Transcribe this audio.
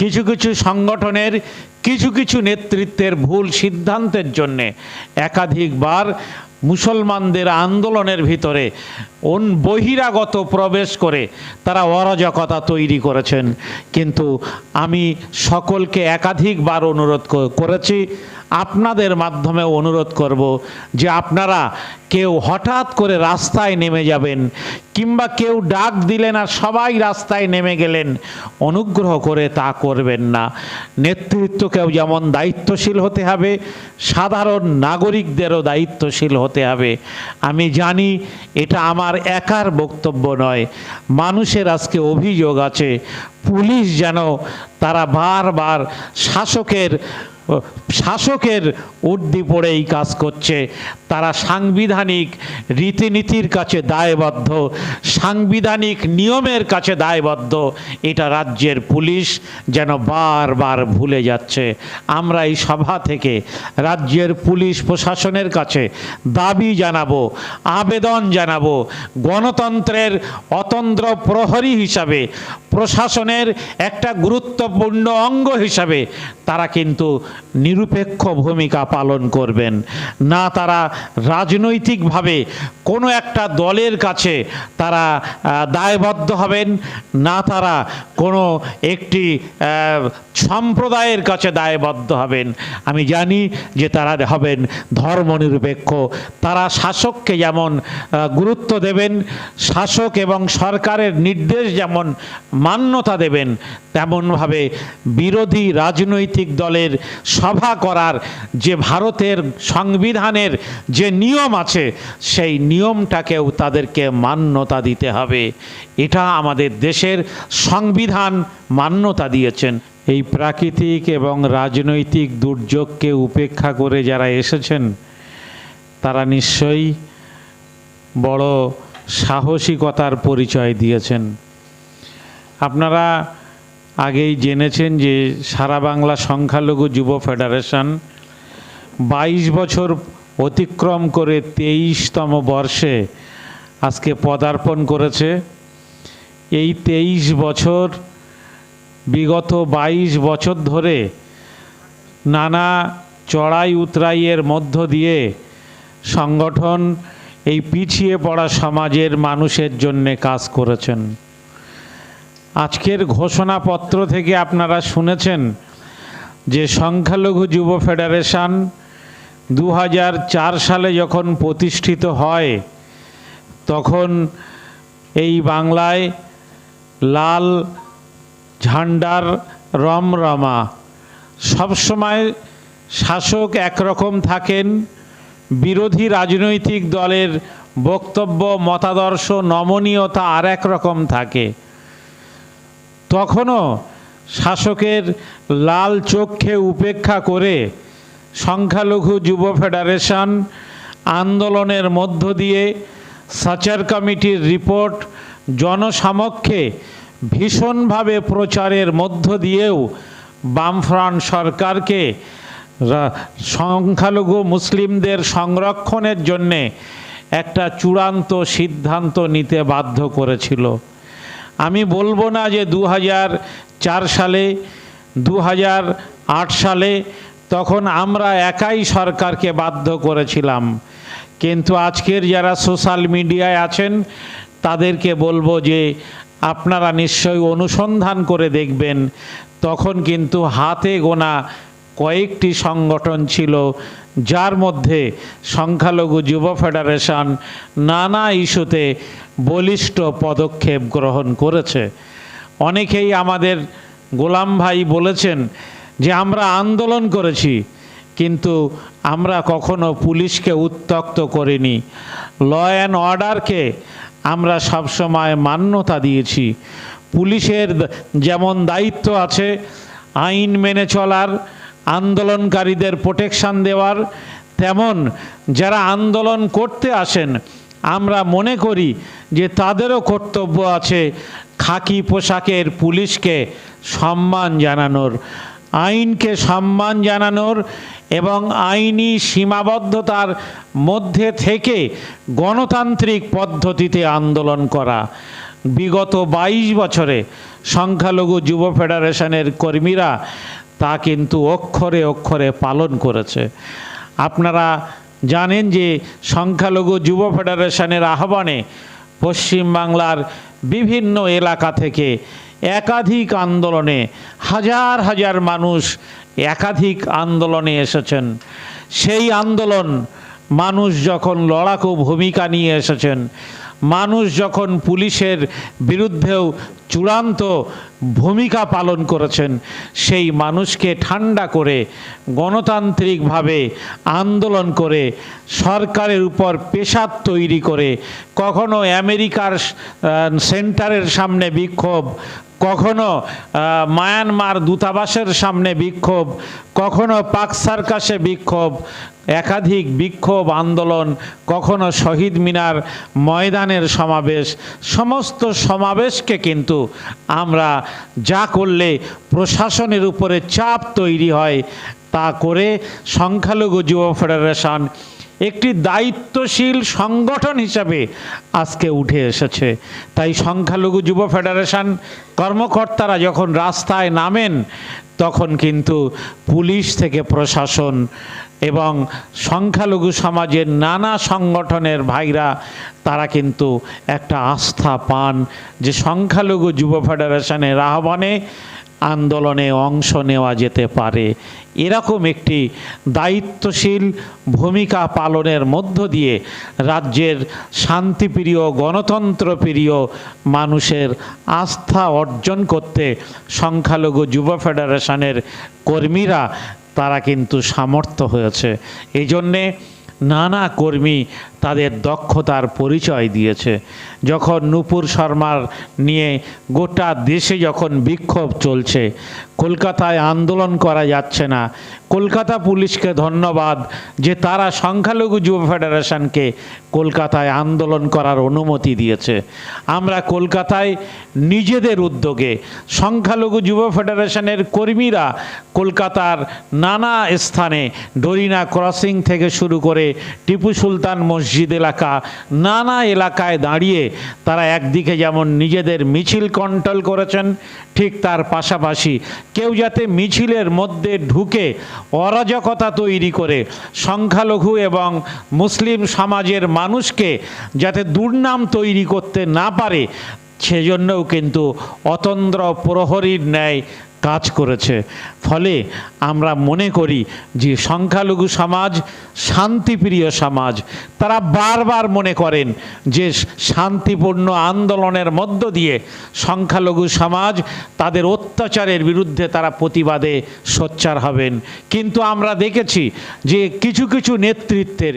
কিছু কিছু সংগঠনের কিছু কিছু নেতৃত্বের ভুল সিদ্ধান্তের জন্যে একাধিকবার মুসলমানদের আন্দোলনের ভিতরে বহিরাগত প্রবেশ করে তারা অরাজকতা তৈরি করেছেন। কিন্তু আমি সকলকে একাধিকবার অনুরোধ করেছি, আপনাদের মাধ্যমে অনুরোধ করব যে আপনারা কেউ হঠাৎ করে রাস্তায় নেমে যাবেন কিংবা কেউ ডাক দিলেন আর সবাই রাস্তায় নেমে গেলেন, অনুগ্রহ করে তা করবেন না। নেতৃত্বকেও যেমন দায়িত্বশীল হতে হবে, সাধারণ নাগরিকদেরও দায়িত্বশীল হতে হবে। আমি জানি এটা আমার একার বক্তব্য নয়, মানুষের আজকে অভিযোগ আছে পুলিশ যেন তারা বারবার শাসকের উর্দি পড়েই কাজ করছে। তারা সাংবিধানিক রীতিনীতির কাছে দায়বদ্ধ, সাংবিধানিক নিয়মের কাছে দায়বদ্ধ। এটা রাজ্যের পুলিশ যেন বারবার ভুলে যাচ্ছে। আমরা এই সভা থেকে রাজ্যের পুলিশ প্রশাসনের কাছে দাবি জানাবো, আবেদন জানাবো, গণতন্ত্রের অতন্দ্র প্রহরী হিসাবে, প্রশাসনের একটা গুরুত্বপূর্ণ অঙ্গ হিসাবে তারা কিন্তু নিরপেক্ষ ভূমিকা পালন করবেন না। তারা রাজনৈতিকভাবে কোনো একটা দলের কাছে তারা দায়বদ্ধ হবেন না, তারা কোনো একটি সম্প্রদায়ের কাছে দায়বদ্ধ হবেন। আমি জানি যে তারা হবেন ধর্মনিরপেক্ষ। তারা শাসককে যেমন গুরুত্ব দেবেন, শাসক এবং সরকারের নির্দেশ যেমন মান্যতা দেবেন, তেমনভাবে বিরোধী রাজনৈতিক দলের সভা করার যে ভারতের সংবিধানের যে নিয়ম আছে সেই নিয়মটাকেও তাদেরকে মান্যতা দিতে হবে। এটা আমাদের দেশের সংবিধান মান্যতা দিয়েছেন। এই প্রাকৃতিক এবং রাজনৈতিক দুর্যোগকে উপেক্ষা করে যারা এসেছেন তারা নিশ্চয়ই বড় সাহসিকতার পরিচয় দিয়েছেন। আপনারা আগেই জেনেছেন যে সারা বাংলা সংখ্যালঘু যুব ফেডারেশন 22 বছর অতিক্রম করে 23তম বর্ষে আজকে পদার্পণ করেছে। এই 23 বছর, বিগত 22 বছর ধরে নানা চড়াই উতরাইয়ের মধ্য দিয়ে সংগঠন এই পিছিয়ে পড়া সমাজের মানুষের জন্যে কাজ করেছেন। আজকের ঘোষণাপত্র থেকে আপনারা শুনেছেন যে সংখ্যালঘু যুব ফেডারেশন 2004 সালে যখন প্রতিষ্ঠিত হয় তখন এই বাংলায় লাল ঝান্ডার রমরমা। সবসময় শাসক একরকম থাকেন, বিরোধী রাজনৈতিক দলের বক্তব্য, মতাদর্শ, নমনীয়তা আর এক রকম থাকে। তখনও শাসকের লাল চোখকে উপেক্ষা করে সংখ্যালঘু যুব ফেডারেশন আন্দোলনের মধ্য দিয়ে সাচার কমিটির রিপোর্ট জনসমক্ষে ভীষণভাবে প্রচারের মধ্য দিয়েও বামফ্রন্ট সরকারকে সংখ্যালঘু মুসলিমদের সংরক্ষণের জন্যে একটা চূড়ান্ত সিদ্ধান্ত নিতে বাধ্য করেছিল। আমি বলবো না যে 2004 সালে 2008 সালে তখন আমরা একাই সরকারকে বাধ্য করেছিলাম, কিন্তু আজকের যারা সোশ্যাল মিডিয়ায় আছেন তাদেরকে বলবো যে আপনারা নিশ্চয়ই অনুসন্ধান করে দেখবেন তখন কিন্তু হাতে গোনা কয়েকটি সংগঠন ছিল যার মধ্যে সংখ্যালঘু যুব ফেডারেশন নানা ইস্যুতে বলিষ্ঠ পদক্ষেপ গ্রহণ করেছে। অনেকেই আমাদের গোলাম ভাই বলেছেন যে আমরা আন্দোলন করেছি কিন্তু আমরা কখনো পুলিশকে উত্ত্যক্ত করিনি, ল অ্যান্ড অর্ডারকে আমরা সবসময় মান্যতা দিয়েছি। পুলিশের যেমন দায়িত্ব আছে আইন মেনে চলার, আন্দোলনকারীদের প্রোটেকশন দেওয়ার, তেমন যারা আন্দোলন করতে আসেন আমরা মনে করি যে তাদেরও কর্তব্য আছে খাকি পোশাকের পুলিশকে সম্মান জানানোর, আইনকে সম্মান জানানোর এবং আইনি সীমাবদ্ধতার মধ্যে থেকে গণতান্ত্রিক পদ্ধতিতে আন্দোলন করা। বিগত 22 বছরে সংখ্যালঘু যুব ফেডারেশনের কর্মীরা তা কিন্তু অক্ষরে অক্ষরে পালন করেছে। আপনারা জানেন যে সংখ্যালঘু যুব ফেডারেশনের আহ্বানে পশ্চিমবাংলার বিভিন্ন এলাকা থেকে একাধিক আন্দোলনে হাজার হাজার মানুষ একাধিক আন্দোলনে এসেছেন। সেই আন্দোলন মানুষ যখন লড়াকু ভূমিকা নিয়ে এসেছেন, মানুষ যখন পুলিশের বিরুদ্ধেও চূড়ান্ত ভূমিকা পালন করেছেন, সেই মানুষকে ঠান্ডা করে গণতান্ত্রিকভাবে আন্দোলন করে সরকারের উপর পেশাব তৈরি করে, কখনো আমেরিকার সেন্টারের সামনে বিক্ষোভ, কখনো মায়ানমার দূতাবাসের সামনে বিক্ষোভ, কখনো পাক সার্কাসে বিক্ষোভ, একাধিক বিক্ষোভ আন্দোলন, কখনো শহীদ মিনার ময়দানের সমাবেশ, সমস্ত সমাবেশকে কিন্তু আমরা যা করলে প্রশাসনের উপরে চাপ তৈরি হয় তা করে সংখ্যালঘু যুব ফেডারেশন একটি দায়িত্বশীল সংগঠন হিসাবে আজকে উঠে এসেছে। তাই সংখ্যালঘু যুব ফেডারেশন কর্মকর্তারা যখন রাস্তায় নামেন, তখন কিন্তু পুলিশ থেকে প্রশাসন এবং সংখ্যালঘু সমাজের নানা সংগঠনের ভাইরা তারা কিন্তু একটা আস্থা পান যে সংখ্যালঘু যুব ফেডারেশনের আহ্বানে আন্দোলনে অংশ নেওয়া যেতে পারে। এরকম একটি দায়িত্বশীল ভূমিকা পালনের মধ্য দিয়ে রাজ্যের শান্তিপ্রিয় গণতন্ত্রপ্রিয় মানুষের আস্থা অর্জন করতে সংখ্যালঘু যুব ফেডারেশনের কর্মীরা তারা কিন্তু সামর্থ্য হয়েছে। এই জন্যে নানা কর্মী তাদের দক্ষতার পরিচয় দিয়েছে। যখন নূপুর শর্মার নিয়ে গোটা দেশে যখন বিক্ষোভ চলছে, কলকাতায় আন্দোলন করা যাচ্ছে না, কলকাতা পুলিশকে ধন্যবাদ যে তারা সংখ্যালঘু যুব ফেডারেশনকে কলকাতায় আন্দোলন করার অনুমতি দিয়েছে। আমরা কলকাতায় নিজেদের উদ্যোগে সংখ্যালঘু যুব ফেডারেশনের কর্মীরা কলকাতার নানা স্থানে ডরিনা ক্রসিং থেকে শুরু করে টিপু সুলতান মসজিদ এলাকা, নানা এলাকায় দাঁড়িয়ে তারা একদিকে যেমন নিজেদের মিছিল কন্ট্রোল করেছেন, ঠিক তার পাশাপাশি কেউ যাতে মিছিলের মধ্যে ঢুকে অরাজকতা তৈরি করে সংখ্যালঘু এবং মুসলিম সমাজের মানুষকে যাতে দুর্নাম তৈরি করতে না পারে, সেজন্যও কিন্তু অতন্দ্র প্রহরীর ন্যায় কাজ করেছে। ফলে আমরা মনে করি যে সংখ্যালঘু সমাজ শান্তিপ্রিয় সমাজ। তারা বারবার মনে করেন যে শান্তিপূর্ণ আন্দোলনের মধ্য দিয়ে সংখ্যালঘু সমাজ তাদের অত্যাচারের বিরুদ্ধে তারা প্রতিবাদে সোচ্চার হবেন। কিন্তু আমরা দেখেছি যে কিছু কিছু নেতৃত্বের